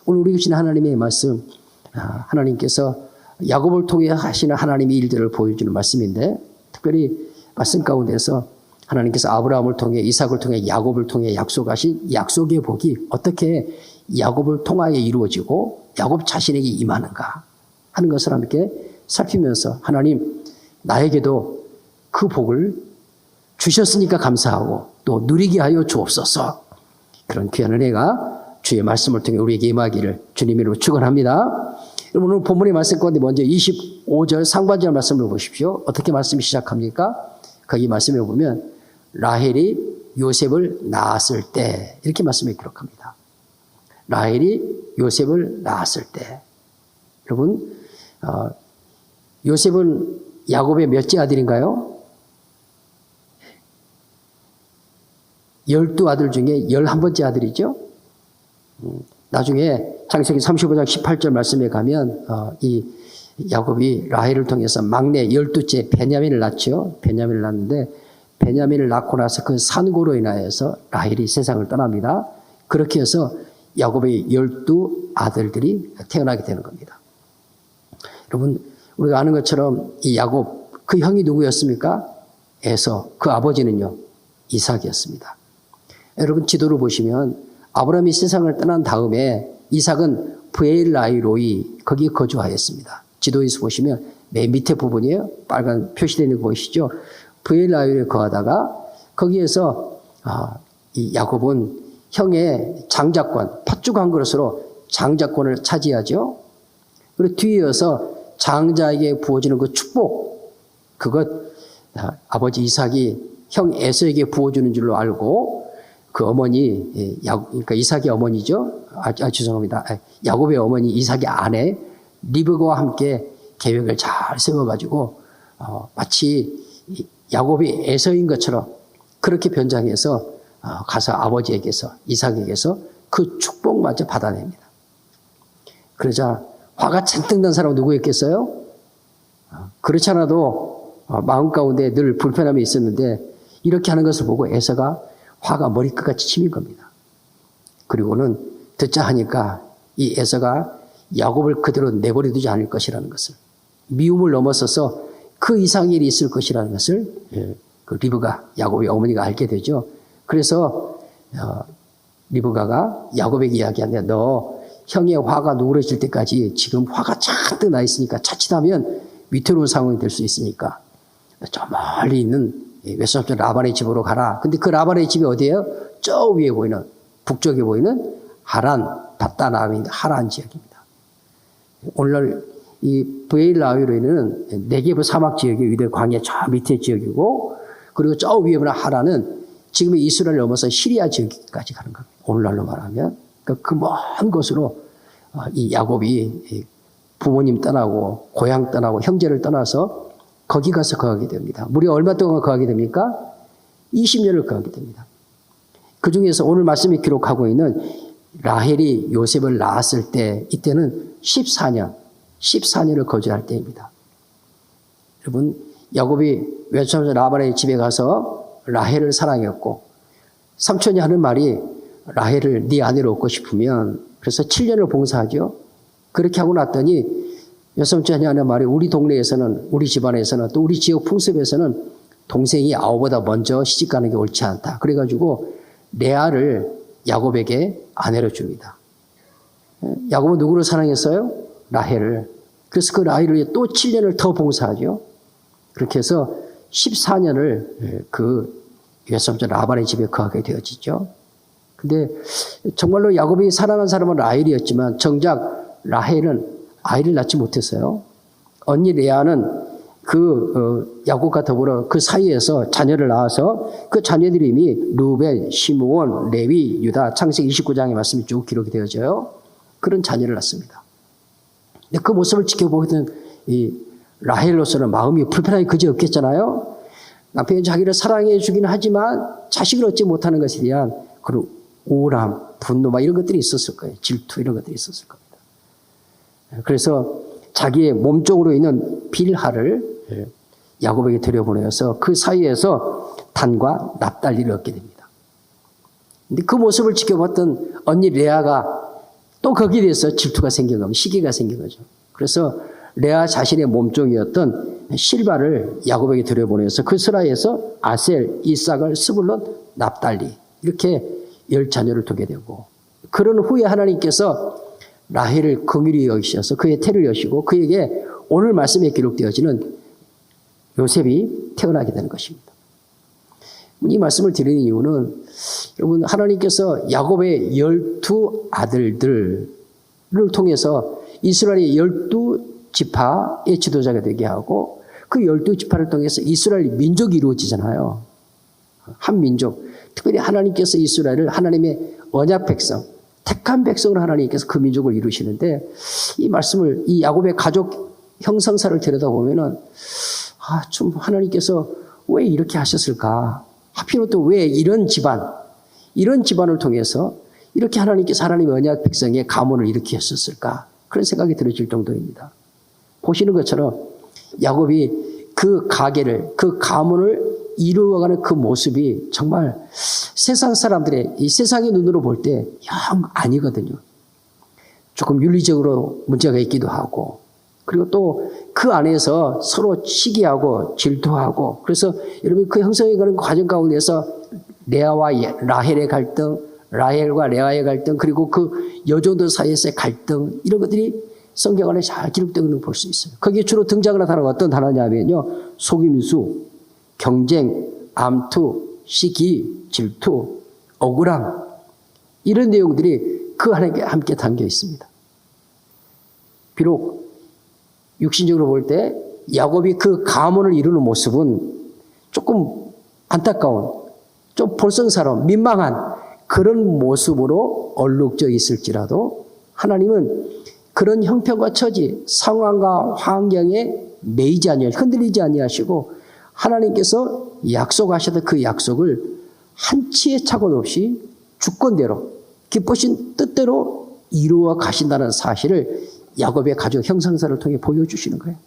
오늘 우리 주신 하나님의 말씀, 하나님께서 야곱을 통해 하시는 하나님의 일들을 보여주는 말씀인데, 특별히 말씀 가운데서 하나님께서 아브라함을 통해, 이삭을 통해, 야곱을 통해 약속하신 약속의 복이 어떻게 야곱을 통하여 이루어지고 야곱 자신에게 임하는가 하는 것을 함께 살피면서, 하나님 나에게도 그 복을 주셨으니까 감사하고 또 누리게 하여 주옵소서. 그런 귀한 은혜가 주의 말씀을 통해 우리에게 임하기를 주님 이름으로 축원합니다. 여러분, 오늘 본문의 말씀 가운데 먼저 25절 상반절 말씀을 보십시오. 어떻게 말씀이 시작합니까? 거기 말씀에 보면 라헬이 요셉을 낳았을 때, 이렇게 말씀에 기록합니다. 라헬이 요셉을 낳았을 때. 여러분, 요셉은 야곱의 몇째 아들인가요? 12아들 중에 11번째 아들이죠. 나중에 창세기 35장 18절 말씀에 가면 이 야곱이 라헬을 통해서 막내 12째 베냐민을 낳죠. 베냐민을 낳는데, 베냐민을 낳고 나서 그 산고로 인하여서 라헬이 세상을 떠납니다. 그렇게 해서 야곱의 12아들들이 태어나게 되는 겁니다. 여러분, 우리가 아는 것처럼 이 야곱, 그 형이 누구였습니까? 에서. 그 아버지는요, 이삭이었습니다. 여러분, 지도를 보시면 아브라함이 세상을 떠난 다음에 이삭은 브엘라이로이, 거기에 거주하였습니다. 지도에서 보시면 맨 밑에 부분이에요. 빨간 표시되어 있는 거 보이시죠? 브엘라이로에 거하다가 거기에서 이 야곱은 형의 장자권, 팥죽 한 그릇으로 장자권을 차지하죠. 그리고 뒤에 이어서 장자에게 부어지는 그 축복, 그것 아버지 이삭이 형 에서에게 부어주는 줄로 알고, 그 어머니, 그러니까 이삭의 어머니죠. 죄송합니다. 야곱의 어머니 이삭의 아내 리브가와 함께 계획을 잘 세워가지고 마치 야곱이 에서인 것처럼 그렇게 변장해서 가서 아버지에게서, 이삭에게서 그 축복마저 받아냅니다. 그러자 화가 잔뜩 난 사람은 누구였겠어요? 그렇지 않아도 마음 가운데 늘 불편함이 있었는데, 이렇게 하는 것을 보고 에서가 화가 머리끝까지 치민 겁니다. 그리고는 듣자 하니까 이 에서가 야곱을 그대로 내버려 두지 않을 것이라는 것을, 미움을 넘어서서 그 이상의 일이 있을 것이라는 것을 그 리브가, 야곱의 어머니가 알게 되죠. 그래서 리브가가 야곱에게 이야기하는데, 너 형의 화가 누그러질 때까지 지금 화가 잔뜩 나 있으니까 자칫하면 위태로운 상황이 될 수 있으니까 저 멀리 있는 외삼촌 라반의 집으로 가라. 근데 그 라반의 집이 어디예요? 저 위에 보이는, 북쪽에 보이는 하란, 바다나암인 하란 지역입니다. 오늘날 이 브엘라이로에는 네게브 사막 지역이 위대 광야 저 밑에 지역이고, 그리고 저 위에 보이는 하란은 지금의 이스라엘을 넘어서 시리아 지역까지 가는 겁니다. 오늘날로 말하면. 그러니까 그 먼 곳으로 이 야곱이 부모님 떠나고 고향 떠나고 형제를 떠나서 거기 가서 거하게 됩니다. 무려 얼마 동안 거하게 됩니까? 20년을 거하게 됩니다. 그 중에서 오늘 말씀이 기록하고 있는 라헬이 요셉을 낳았을 때, 이때는 14년을 거주할 때입니다. 여러분, 야곱이 외삼촌 라반의 집에 가서 라헬을 사랑했고, 삼촌이 하는 말이 라헬을 네 아내로 얻고 싶으면, 그래서 7년을 봉사하죠. 그렇게 하고 났더니 외삼촌이 하는 말이, 우리 동네에서는, 우리 집안에서는, 또 우리 지역 풍습에서는 동생이 아우보다 먼저 시집가는 게 옳지 않다. 그래가지고 레아를 야곱에게 아내로 줍니다. 야곱은 누구를 사랑했어요? 라헬을. 그래서 그 라헬을 또 7년을 더 봉사하죠. 그렇게 해서 14년을 그 외삼촌 라반의 집에 거하게 되어지죠. 근데 정말로 야곱이 사랑한 사람은 라헬이었지만 정작 라헬은 아이를 낳지 못했어요. 언니 레아는 야곱과 더불어 그 사이에서 자녀를 낳아서 그 자녀들이 이미 루벤, 시므온, 레위, 유다, 창세기 29장의 말씀이 쭉 기록이 되어져요. 그런 자녀를 낳습니다. 근데 그 모습을 지켜보던 이 라헬로서는 마음이 불편하기 그지없겠잖아요. 남편이 자기를 사랑해 주기는 하지만 자식을 얻지 못하는 것에 대한 그런 우울함, 분노, 막 이런 것들이 있었을 거예요. 질투, 이런 것들이 있었을 겁니다. 그래서 자기의 몸쪽으로 있는 빌하를 야곱에게 들여보내서 그 사이에서 단과 납달리를 얻게 됩니다. 근데 그 모습을 지켜봤던 언니 레아가 또 거기에 대해서 질투가 생긴 겁니다. 시기가 생긴 거죠. 그래서 레아 자신의 몸종이었던 실바를 야곱에게 들여보내서 그 스라에서 아셀, 이삭을, 스불론, 납달리 이렇게 10자녀를 두게 되고, 그런 후에 하나님께서 라헬을 긍휼히 여기셔서 그의 태를 여시고 그에게 오늘 말씀에 기록되어지는 요셉이 태어나게 되는 것입니다. 이 말씀을 드리는 이유는 여러분, 하나님께서 야곱의 12 아들들을 통해서 이스라엘의 12지파의 지도자가 되게 하고 그 12지파를 통해서 이스라엘 민족이 이루어지잖아요. 한 민족. 특별히 하나님께서 이스라엘을 하나님의 언약 백성, 택한 백성으로 하나님께서 그 민족을 이루시는데, 이 말씀을, 이 야곱의 가족 형상사를 들여다보면은 좀 하나님께서 왜 이렇게 하셨을까? 하필이면 또 왜 이런 집안을 통해서 이렇게 하나님께서 하나님의 언약 백성의 가문을 이렇게 했었을까? 그런 생각이 들어질 정도입니다. 보시는 것처럼 야곱이 그 가계를, 그 가문을 이루어가는 그 모습이 정말 세상 사람들의, 이 세상의 눈으로 볼 때 영 아니거든요. 조금 윤리적으로 문제가 있기도 하고, 그리고 또 그 안에서 서로 시기하고 질투하고, 그래서 여러분 그 형성해 가는 과정 가운데서 레아와 라헬의 갈등, 라헬과 레아의 갈등, 그리고 그 여종들 사이에서의 갈등, 이런 것들이 성경 안에 잘 기록되어 있는 걸 볼 수 있어요. 거기에 주로 등장하는 단어가 어떤 단어냐면요, 속임수, 경쟁, 암투, 시기, 질투, 억울함, 이런 내용들이 그 안에 함께 담겨 있습니다. 비록 육신적으로 볼 때 야곱이 그 가문을 이루는 모습은 조금 안타까운, 좀 볼썽스러운, 민망한 그런 모습으로 얼룩져 있을지라도 하나님은 그런 형편과 처지, 상황과 환경에 매이지 아니하시고 흔들리지 아니하시고 하나님께서 약속하셨던 그 약속을 한치의 착오 없이 주권대로 기쁘신 뜻대로 이루어 가신다는 사실을 야곱의 가족 형상사를 통해 보여주시는 거예요.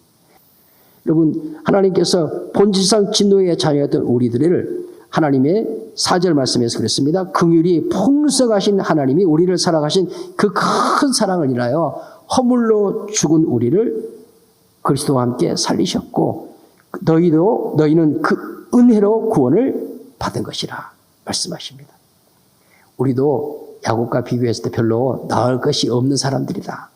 여러분, 하나님께서 본질상 진노의 자녀였던 우리들을 하나님의 4절 말씀에서 그랬습니다. 긍휼이 풍성하신 하나님이 우리를 사랑하신 그 큰 사랑을 인하여 허물로 죽은 우리를 그리스도와 함께 살리셨고 너희는 그 은혜로 구원을 받은 것이라 말씀하십니다. 우리도 야곱과 비교했을 때 별로 나을 것이 없는 사람들이다.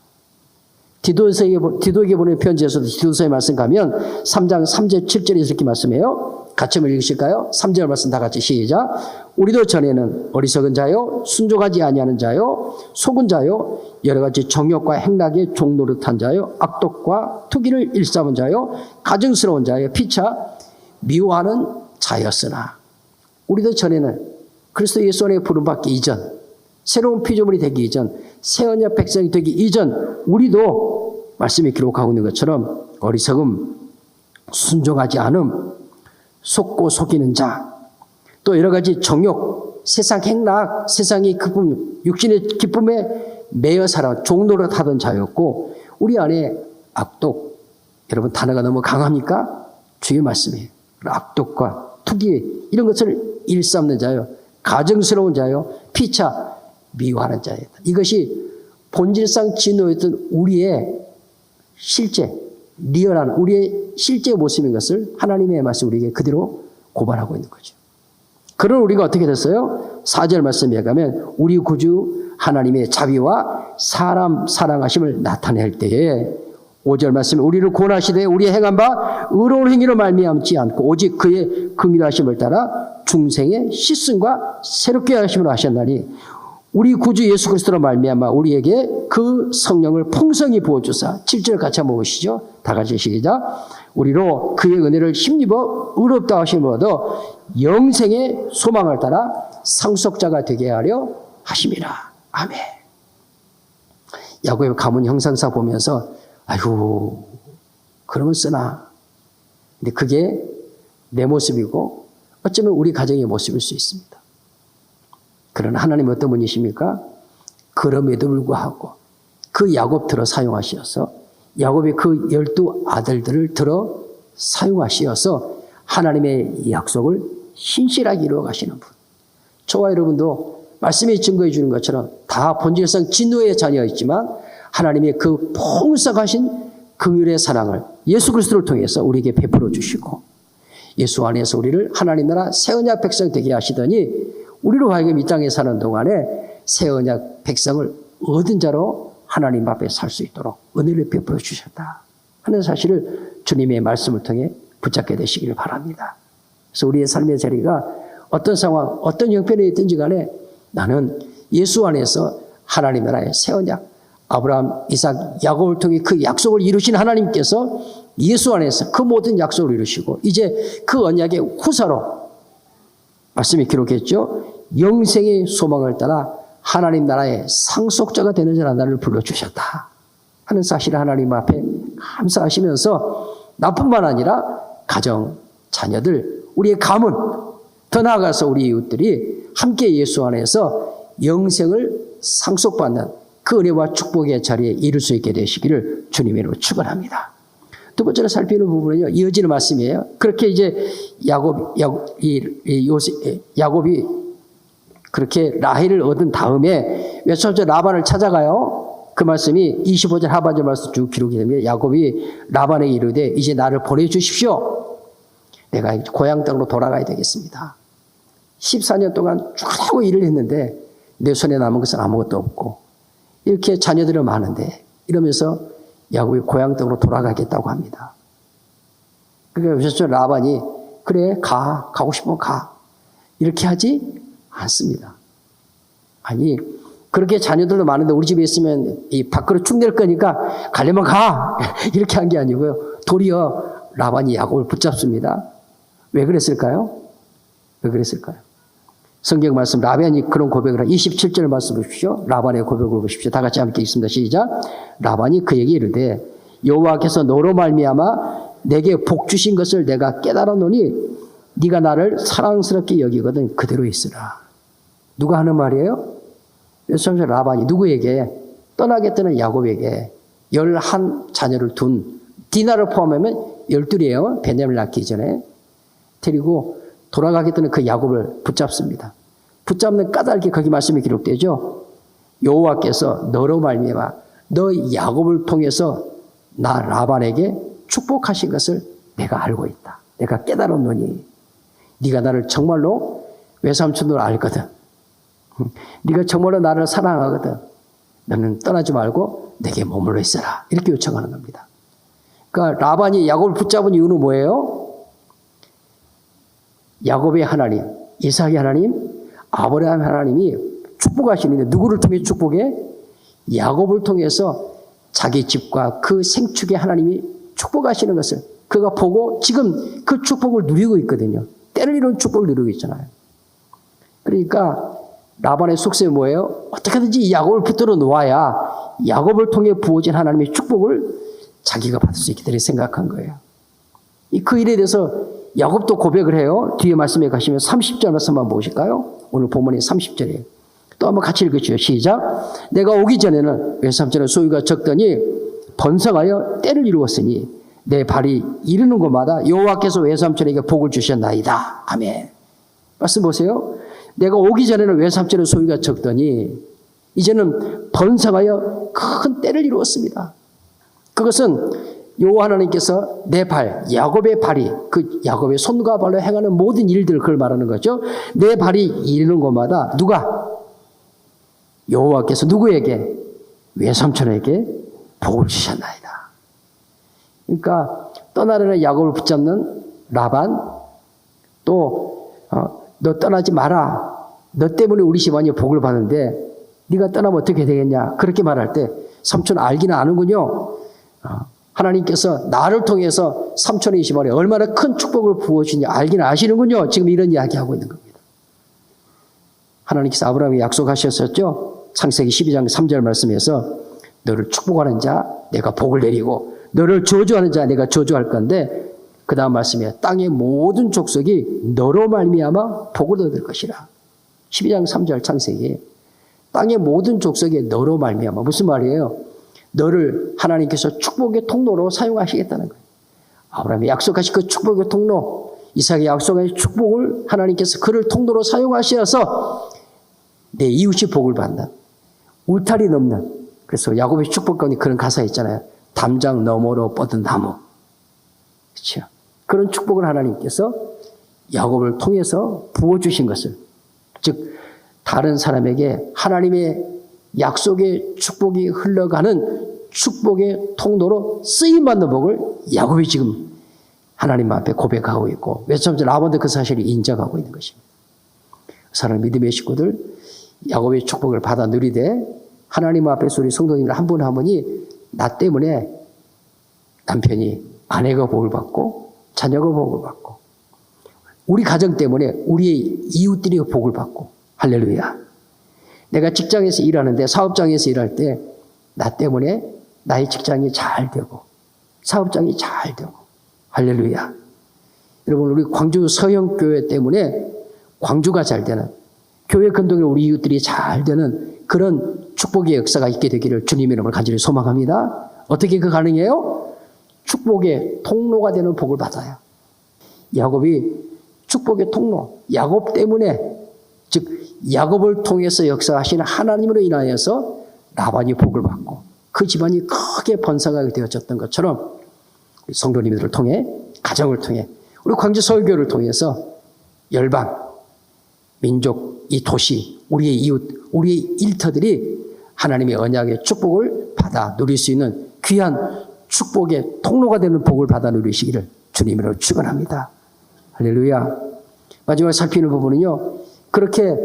디도에게 보낸 편지에서도 디도서의 말씀 가면 3장 3절 7절에서 이렇게 말씀해요. 같이 한번 읽으실까요? 3절 말씀 다 같이 시작. 우리도 전에는 어리석은 자요, 순종하지 아니하는 자요, 속은 자요, 여러 가지 정욕과 행락에 종노릇한 자요, 악독과 투기를 일삼은 자요, 가증스러운 자요, 피차 미워하는 자였으나, 우리도 전에는 그리스도 예수 안에 부름받기 이전, 새로운 피조물이 되기 이전, 새 언약 백성이 되기 이전, 우리도 말씀이 기록하고 있는 것처럼 어리석음, 순종하지 않음, 속고 속이는 자, 또 여러 가지 정욕, 세상 행락, 세상의 기쁨, 육신의 기쁨에 매여 살아 종노릇 하던 자였고, 우리 안에 악독, 여러분 단어가 너무 강합니까? 주의 말씀이에요. 악독과 투기 이런 것을 일삼는 자요, 가증스러운 자요, 피차 미워하는 자였다. 이것이 본질상 진노였던 우리의 실제, 리얼한 우리의 실제 모습인 것을 하나님의 말씀 우리에게 그대로 고발하고 있는 거죠. 그런 우리가 어떻게 됐어요? 4절 말씀에 가면 우리 구주 하나님의 자비와 사람 사랑하심을 나타낼 때에 5절 말씀에 우리를 구원하시되 우리의 행한 바 의로운 행위로 말미암지 않고 오직 그의 긍휼하심을 따라 중생의 씻음과 새롭게 하심으로 하셨나니 우리 구주 예수 그리스도로 말미암아 우리에게 그 성령을 풍성히 부어주사 7절 같이 한번 보시죠. 다 같이 시작. 우리로 그의 은혜를 힘입어 의롭다 하심을 얻어 영생의 소망을 따라 상속자가 되게 하려 하심이라. 아멘. 야곱의 가문 형상사 보면서 아이고 그러면 쓰나. 근데 그게 내 모습이고 어쩌면 우리 가정의 모습일 수 있습니다. 그러나 하나님은 어떤 분이십니까? 그럼에도 불구하고 그 야곱 들어 사용하시어서 야곱의 그 12 아들들을 들어 사용하시어서 하나님의 약속을 신실하게 이루어 가시는 분. 저와 여러분도 말씀이 증거해 주는 것처럼 다 본질상 진노의 자녀였지만 하나님의 그 풍성하신 긍휼의 사랑을 예수 그리스도를 통해서 우리에게 베풀어 주시고 예수 안에서 우리를 하나님 나라 새 언약 백성 되게 하시더니 우리로 하여금 이 땅에 사는 동안에 새 언약 백성을 얻은 자로 하나님 앞에 살 수 있도록 은혜를 베풀어 주셨다 하는 사실을 주님의 말씀을 통해 붙잡게 되시기를 바랍니다. 그래서 우리의 삶의 자리가 어떤 상황, 어떤 형편에 있든지 간에 나는 예수 안에서 하나님 나라의 새 언약, 아브라함, 이삭, 야곱을 통해 그 약속을 이루신 하나님께서 예수 안에서 그 모든 약속을 이루시고 이제 그 언약의 후사로 말씀이 기록했죠. 영생의 소망을 따라 하나님 나라의 상속자가 되는 자라 나를 불러주셨다 하는 사실을 하나님 앞에 감사하시면서 나뿐만 아니라 가정, 자녀들, 우리의 가문, 더 나아가서 우리 이웃들이 함께 예수 안에서 영생을 상속받는 그 은혜와 축복의 자리에 이룰 수 있게 되시기를 주님의 이름으로 축원합니다. 두 번째로 살피는 부분은요, 이어지는 말씀이에요. 그렇게 이제 야곱이 그렇게 라헬을 얻은 다음에 몇 번째 라반을 찾아가요. 그 말씀이 25절 하반절 말씀 쭉 기록이 됩니다. 야곱이 라반에게 이르되 이제 나를 보내주십시오. 내가 고향 땅으로 돌아가야 되겠습니다. 14년 동안 쭉 하고 일을 했는데 내 손에 남은 것은 아무것도 없고 이렇게 자녀들은 많은데 이러면서 야곱이 고향 땅으로 돌아가겠다고 합니다. 그러니까 라반이 그래 가고 싶으면 가 이렇게 하지 않습니다. 아니 그렇게 자녀들도 많은데 우리 집에 있으면 이 밖으로 축 낼 거니까 가려면 가 이렇게 한 게 아니고요. 도리어 라반이 야곱을 붙잡습니다. 왜 그랬을까요? 왜 그랬을까요? 성경 말씀 라반이 그런 고백을 27절 말씀 보십시오. 라반의 고백을 보십시오. 다 같이 함께 읽습니다. 시작. 라반이 그에게 이르되 여호와께서 너로 말미암아 내게 복 주신 것을 내가 깨달았노니 네가 나를 사랑스럽게 여기거든 그대로 있으라. 누가 하는 말이에요? 라반이 누구에게? 떠나겠다는 야곱에게 11자녀를 둔 디나를 포함하면 12이에요. 베냐민을 낳기 전에. 데리고 돌아가겠다는 그 야곱을 붙잡습니다. 붙잡는 까닭이 거기 말씀이 기록되죠. 여호와께서 너로 말미암아 너 야곱을 통해서 나 라반에게 축복하신 것을 내가 알고 있다. 내가 깨달았노니 네가 나를 정말로 외삼촌으로 알거든. 네가 정말로 나를 사랑하거든. 너는 떠나지 말고 내게 머물러 있어라. 이렇게 요청하는 겁니다. 그러니까 라반이 야곱을 붙잡은 이유는 뭐예요? 야곱의 하나님, 이삭의 하나님, 아브라함의 하나님이 축복하시는데 누구를 통해 축복해? 야곱을 통해서 자기 집과 그 생축의 하나님이 축복하시는 것을 그가 보고 지금 그 축복을 누리고 있거든요. 때를 이룬 축복을 누리고 있잖아요. 그러니까 라반의 속셈이 뭐예요? 어떻게든지 야곱을 붙들어 놓아야 야곱을 통해 부어진 하나님의 축복을 자기가 받을 수 있게 되리 생각한 거예요. 그 일에 대해서 야곱도 고백을 해요. 뒤에 말씀에 가시면 30절 말씀만 보실까요? 오늘 본문이 30절이에요. 또 한번 같이 읽으시죠. 시작. 내가 오기 전에는 외삼촌의 소유가 적더니 번성하여 때를 이루었으니 내 발이 이르는 곳마다 여호와께서 외삼촌에게 복을 주셨나이다. 아멘. 말씀 보세요. 내가 오기 전에는 외삼촌의 소유가 적더니 이제는 번성하여 큰 때를 이루었습니다. 그것은 여호와 하나님께서 내 발, 야곱의 발이 그 야곱의 손과 발로 행하는 모든 일들 그걸 말하는 거죠. 내 발이 이르는 곳마다 누가? 여호와께서 누구에게? 외삼촌에게 복을 주셨나이다. 그러니까 떠나려는 야곱을 붙잡는 라반 또 너 떠나지 마라. 너 때문에 우리 집안이 복을 받는데 네가 떠나면 어떻게 되겠냐. 그렇게 말할 때 삼촌 알기는 아는군요. 하나님께서 나를 통해서 삼촌의 집안에 얼마나 큰 축복을 부어주시냐 알기는 아시는군요. 지금 이런 이야기하고 있는 겁니다. 하나님께서 아브라함에게 약속하셨었죠. 창세기 12장 3절 말씀에서 너를 축복하는 자 내가 복을 내리고 너를 저주하는 자 내가 저주할 건데 그 다음 말씀에 땅의 모든 족속이 너로 말미암아 복을 얻을 것이라. 12장 3절 창세기 땅의 모든 족속이 너로 말미암아 무슨 말이에요? 너를 하나님께서 축복의 통로로 사용하시겠다는 거예요. 아브라함이 약속하신 그 축복의 통로, 이삭이 약속하신 축복을 하나님께서 그를 통로로 사용하셔서 내 이웃이 복을 받는, 울타리 넘는, 그래서 야곱의 축복 가운데 그런 가사 있잖아요. 담장 너머로 뻗은 나무. 그렇죠. 그런 축복을 하나님께서 야곱을 통해서 부어주신 것을, 즉 다른 사람에게 하나님의 약속의 축복이 흘러가는 축복의 통로로 쓰임받는 복을 야곱이 지금 하나님 앞에 고백하고 있고, 외쳐서 라반도 그 사실을 인정하고 있는 것입니다. 사랑하는 믿음의 식구들, 야곱의 축복을 받아 누리되 하나님 앞에서 우리 성도님들 한 분 한 분이 나 때문에 남편이, 아내가 복을 받고 자녀가 복을 받고 우리 가정 때문에 우리의 이웃들이 복을 받고, 할렐루야. 내가 직장에서 일하는데, 사업장에서 일할 때 나 때문에 나의 직장이 잘 되고 사업장이 잘 되고, 할렐루야. 여러분, 우리 광주 서영교회 때문에 광주가 잘 되는, 교회 근동에 우리 이웃들이 잘 되는 그런 축복의 역사가 있게 되기를 주님의 이름으로 간절히 소망합니다. 어떻게 그 가능해요? 축복의 통로가 되는 복을 받아요. 야곱이 축복의 통로, 야곱 때문에, 즉 야곱을 통해서 역사하시는 하나님으로 인하여서 라반이 복을 받고 그 집안이 크게 번성하게 되어졌던 것처럼 성도님들을 통해, 가정을 통해, 우리 광주 서울교회를 통해서 열방, 민족, 이 도시, 우리의 이웃, 우리의 일터들이 하나님의 언약의 축복을 받아 누릴 수 있는 귀한 축복의 통로가 되는 복을 받아 누리시기를 주님으로 축원합니다. 할렐루야. 마지막에 살피는 부분은요, 그렇게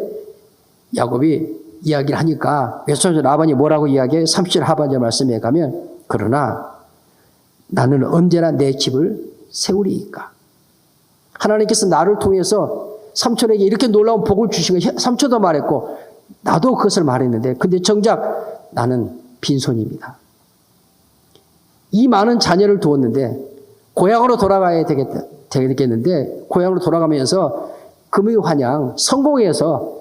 야곱이 이야기를 하니까 외쳐서 라반이 뭐라고 이야기해요? 37 하반절 말씀에 가면, 그러나 나는 언제나 내 집을 세우리이까. 하나님께서 나를 통해서 삼촌에게 이렇게 놀라운 복을 주신 거 삼촌도 말했고 나도 그것을 말했는데, 근데 정작 나는 빈손입니다. 이 많은 자녀를 두었는데 고향으로 돌아가야 되겠는데, 고향으로 돌아가면서 금의환영 성공해서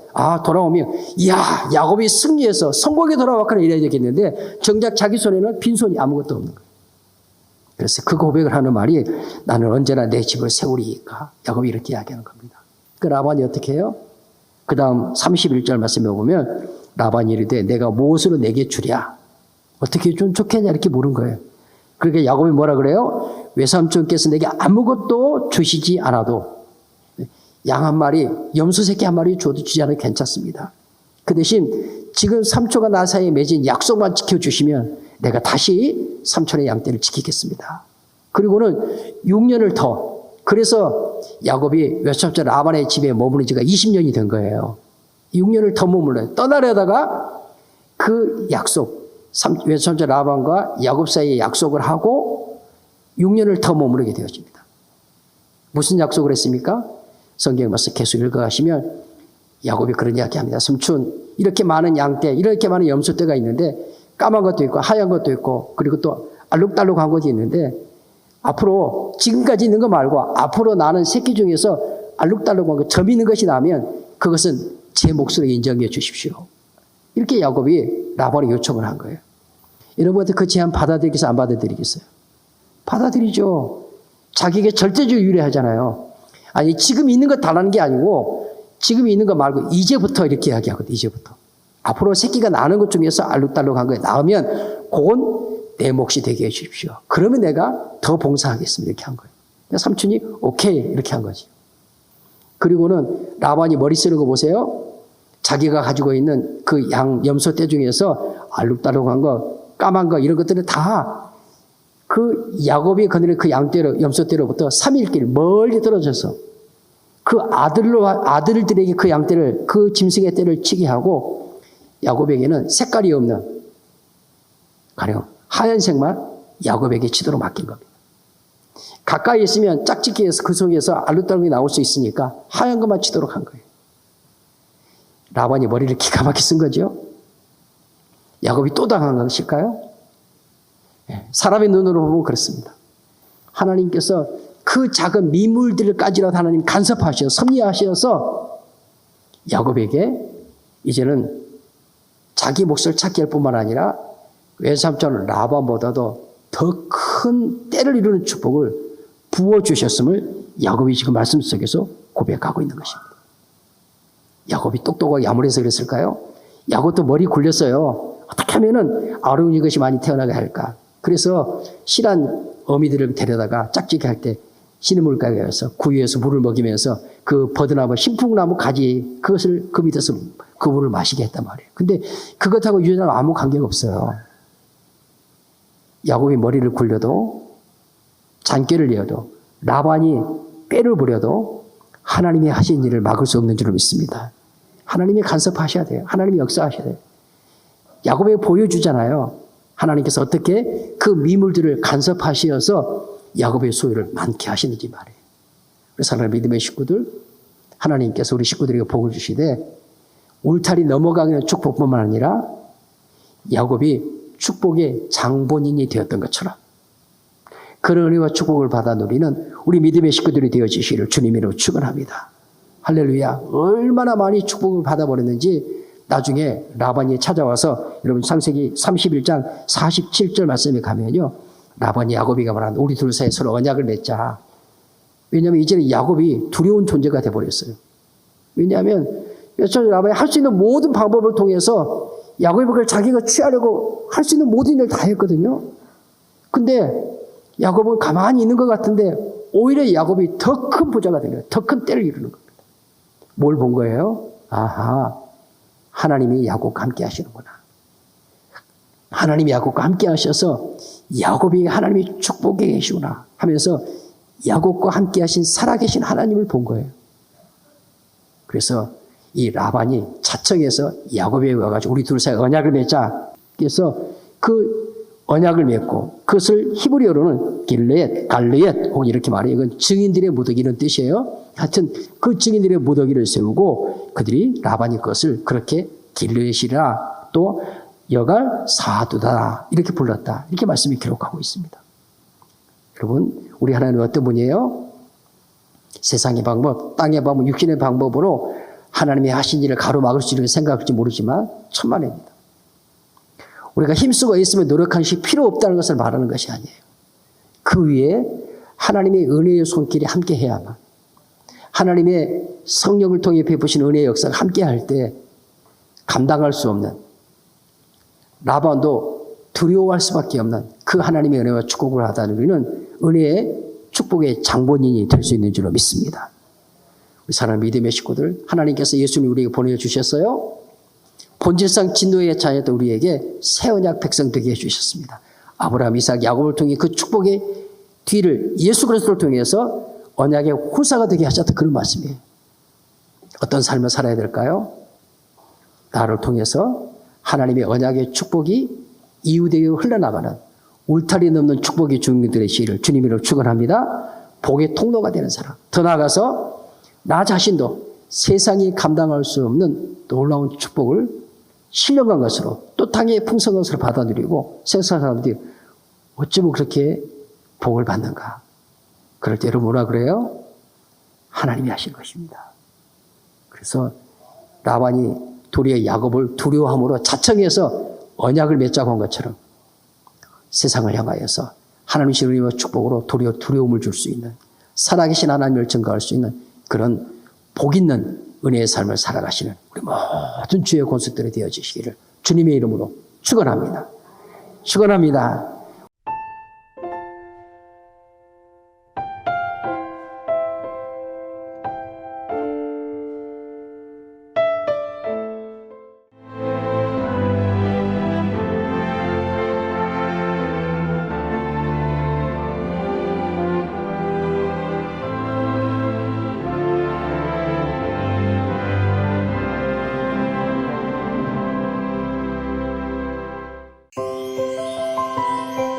돌아오면 이야 야곱이 승리해서 성공에 돌아왔거나 이래야 되겠는데, 정작 자기 손에는 빈손이 아무것도 없는 거예요. 그래서 그 고백을 하는 말이 나는 언제나 내 집을 세우리이까. 야곱이 이렇게 이야기하는 겁니다. 그 라반이 어떻게 해요? 그 다음 31절 말씀에 보면 라반이 이르되 내가 무엇으로 내게 주랴? 어떻게 좀 좋겠냐 이렇게 물은 거예요. 그러니까 야곱이 뭐라 그래요? 외삼촌께서 내게 아무것도 주시지 않아도 양 한 마리, 염소 새끼 한 마리 줘도 주지 않아도 괜찮습니다. 그 대신 지금 삼촌과 나 사이에 맺은 약속만 지켜주시면 내가 다시 삼촌의 양떼를 지키겠습니다. 그리고는 6년을 더, 그래서 야곱이 외삼촌 라반의 집에 머무른 지가 20년이 된 거예요. 6년을 더 머물러요. 떠나려다가 그 약속, 외삼촌 라반과 야곱 사이에 약속을 하고 6년을 더 머무르게 되어집니다. 무슨 약속을 했습니까? 성경 말씀 계속 읽어가시면 야곱이 그런 이야기합니다. 삼촌, 이렇게 많은 양떼, 이렇게 많은 염소떼가 있는데 까만 것도 있고 하얀 것도 있고 그리고 또 알록달록한 것이 있는데, 앞으로 지금까지 있는 거 말고 앞으로 나는 새끼 중에서 알록달록한 거 점 있는 것이 나면 그것은 제 몫으로 인정해 주십시오. 이렇게 야곱이 라반에 요청을 한 거예요. 여러분한테 그 제안 받아들이겠어요? 안 받아들이겠어요? 받아들이죠. 자기에게 절대적으로 유리하잖아요. 아니 지금 있는 거 달라는 게 아니고 지금 있는 거 말고 이제부터 이렇게 이야기하거든요. 이제부터. 앞으로 새끼가 나는 것 중에서 알록달록한 거에 나오면 그건 내 몫이 되게 해주십시오. 그러면 내가 더 봉사하겠습니다. 이렇게 한 거예요. 삼촌이 오케이 이렇게 한 거지. 그리고는 라반이 머리 쓰는 거 보세요. 자기가 가지고 있는 그 염소떼 중에서 알록달록한 거, 까만 거 이런 것들은 다 그 야곱이 거느린 그 양떼로, 염소떼로부터 3일길 멀리 떨어져서 그 아들들에게 그 양떼를, 그 짐승의 떼를 치게 하고 야곱에게는 색깔이 없는 가령 하얀색만 야곱에게 치도록 맡긴 겁니다. 가까이 있으면 짝짓기 해서 그 속에서 알록달록이 나올 수 있으니까 하얀 것만 치도록 한 거예요. 라반이 머리를 기가 막히게 쓴 거죠. 야곱이 또 당한 것일까요? 사람의 눈으로 보면 그렇습니다. 하나님께서 그 작은 미물들까지라도 하나님 간섭하셔서 섭리하셔서 야곱에게 이제는 자기 몫을 찾게 할 뿐만 아니라 외삼촌 라반보다도 더 큰 때를 이루는 축복을 부어주셨음을 야곱이 지금 말씀 속에서 고백하고 있는 것입니다. 야곱이 똑똑하게 야물해서 그랬을까요? 야곱도 머리 굴렸어요. 어떻게 하면은 아름다운 것이 많이 태어나게 할까? 그래서 실한 어미들을 데려다가 짝짓기 할 때 시냇물가에 가서 구유에서 물을 먹이면서 그 버드나무, 신풍나무 가지 그것을 그 밑에서 그 물을 마시게 했단 말이에요. 근데 그것하고 유전하고 아무 관계가 없어요. 야곱이 머리를 굴려도 잔꾀를 내어도 라반이 꾀를 부려도 하나님이 하신 일을 막을 수 없는 줄을 믿습니다. 하나님이 간섭하셔야 돼요. 하나님이 역사하셔야 돼요. 야곱에게 보여주잖아요. 하나님께서 어떻게 그 미물들을 간섭하셔서 야곱의 소유를 많게 하시는지 말이에요. 그래서 하나님 믿음의 식구들, 하나님께서 우리 식구들에게 복을 주시되 울타리 넘어가는 축복뿐만 아니라 야곱이 축복의 장본인이 되었던 것처럼 그런 은혜와 축복을 받아 누리는 우리 믿음의 식구들이 되어지시기를 주님으로 축원합니다. 할렐루야. 얼마나 많이 축복을 받아버렸는지 나중에 라반이 찾아와서 여러분 창세기 31장 47절 말씀에 가면요. 라반이 야곱이가 말한 우리 둘 사이에 서로 언약을 맺자. 왜냐하면 이제는 야곱이 두려운 존재가 돼버렸어요. 왜냐하면 라반이 할 수 있는 모든 방법을 통해서 야곱이 그걸 자기가 취하려고 할 수 있는 모든 일을 다 했거든요. 근데 야곱은 가만히 있는 것 같은데 오히려 야곱이 더 큰 부자가 된 거예요. 더 큰 때를 이루는 겁니다. 뭘 본 거예요? 아하, 하나님이 야곱과 함께 하시는구나. 하나님이 야곱과 함께 하셔서 야곱이 하나님이 축복해 계시구나 하면서 야곱과 함께 하신 살아계신 하나님을 본 거예요. 그래서 이 라반이 자청해서 야곱에게 와가지고 우리 둘 사이 언약을 맺자. 그래서 그 언약을 맺고 그것을 히브리어로는 길르엣, 갈르엣 혹은 이렇게 말해요. 이건 증인들의 무더기 이런 뜻이에요. 하여튼 그 증인들의 무더기를 세우고 그들이 라반이 그것을 그렇게 길르엣이라 또 여갈 사두다 이렇게 불렀다. 이렇게 말씀이 기록하고 있습니다. 여러분 우리 하나님은 어떤 분이에요? 세상의 방법, 땅의 방법, 육신의 방법으로 하나님이 하신 일을 가로막을 수 있는 생각할지 모르지만 천만입니다. 우리가 힘쓰고 애쓰며 노력하는 것이 필요 없다는 것을 말하는 것이 아니에요. 그 위에 하나님의 은혜의 손길이 함께 해야만 하나님의 성령을 통해 베푸신 은혜의 역사가 함께 할 때 감당할 수 없는 라반도 두려워할 수밖에 없는 그 하나님의 은혜와 축복을 하다 우리는 은혜의 축복의 장본인이 될 수 있는 줄로 믿습니다. 우리 사랑하는 믿음의 식구들, 하나님께서 예수님 우리에게 보내주셨어요. 본질상 진노의 자녀들 우리에게 새 언약 백성 되게 해주셨습니다. 아브라함, 이삭, 야곱을 통해 그 축복의 뒤를 예수 그리스도를 통해서 언약의 후사가 되게 하셨다 그런 말씀이에요. 어떤 삶을 살아야 될까요? 나를 통해서 하나님의 언약의 축복이 이웃에게 흘러나가는 울타리 넘는 축복의 주민들의 시를 주님으로 축원합니다. 복의 통로가 되는 사람. 더 나아가서 나 자신도 세상이 감당할 수 없는 놀라운 축복을 신령한 것으로 또 땅의 풍성한 것으로 받아 누리고 세상 사람들이 어쩌면 그렇게 복을 받는가. 그럴 때 여러분 뭐라 그래요? 하나님이 하신 것입니다. 그래서 라반이 도리어 야곱을 두려워함으로 자청해서 언약을 맺자고 한 것처럼 세상을 향하여서 하나님의 은혜와 축복으로 도리어 두려움을 줄 수 있는 살아계신 하나님을 증거할 수 있는 그런 복 있는 은혜의 삶을 살아가시는 우리 모든 주의 권속들이 되어지시기를 주님의 이름으로 축원합니다. 축원합니다.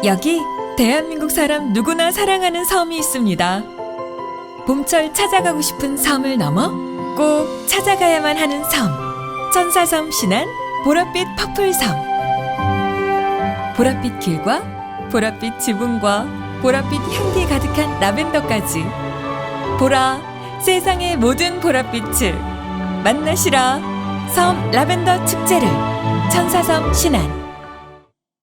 여기 대한민국 사람 누구나 사랑하는 섬이 있습니다. 봄철 찾아가고 싶은 섬을 넘어 꼭 찾아가야만 하는 섬. 천사섬 신안 보랏빛 퍼플섬. 보랏빛 길과 보랏빛 지붕과 보랏빛 향기 가득한 라벤더까지. 보라, 세상의 모든 보랏빛을 만나시라. 섬 라벤더 축제를 천사섬 신안.